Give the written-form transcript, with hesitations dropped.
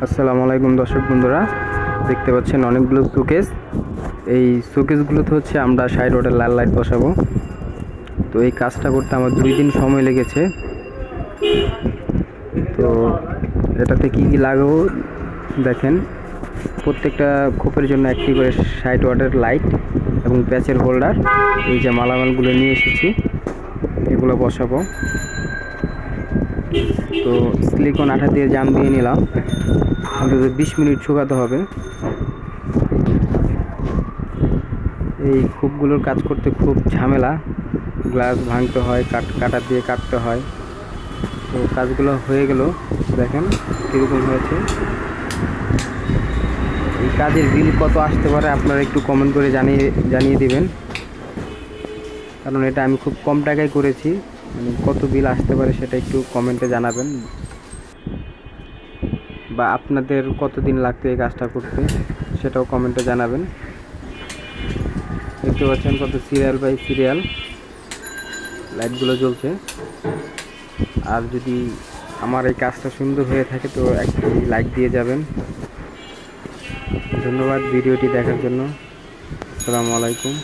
আসসালামু আলাইকুম দর্শক বন্ধুরা, দেখতে পাচ্ছেন অনেকগুলো শোকেস। এই শোকেসগুলোতে হচ্ছে আমরা সাইড রোডে লাল লাইট বসাবো। তো এই কাজটা করতে আমার 2 দিন সময় লেগেছে। তো এটাতে কি কি লাগাবো দেখেন। প্রত্যেকটা খোপের জন্য একটি করে সাইড রোডের লাইট এবং প্যাচের হোল্ডার, এই যে মালামালগুলো নিয়ে এসেছি এগুলো বসাবো। তো সিলিকন আঠা দিয়ে জাম দিয়ে নিলাম, অন্তত 20 মিনিট শুকাতে হবে। এই খোপগুলোর কাজ করতে খুব ঝামেলা, গ্লাস ভাঙতে হয়, কাটার দিয়ে কাটতে হয়। তো কাজগুলো হয়ে গেল, দেখেন কীরকম হয়েছে। এই কাজের বিল কত আসতে পারে আপনারা একটু কমেন্ট করে জানিয়ে দিবেন, কারণ এটা আমি খুব কম টাকায় করেছি। মানে কত বিল আসতে পারে সেটা একটু কমেন্টে জানাবেন, বা আপনাদের কতদিন লাগবে এই কাজটা করতে সেটাও কমেন্টে জানাবেন। দেখতে পাচ্ছেন কত সিরিয়াল বাই সিরিয়াল লাইটগুলো জ্বলছে। আর যদি আমার এই কাজটা সুন্দর হয়ে থাকে তো একটি লাইক দিয়ে যাবেন। ধন্যবাদ ভিডিওটি দেখার জন্য। আসসালামু আলাইকুম।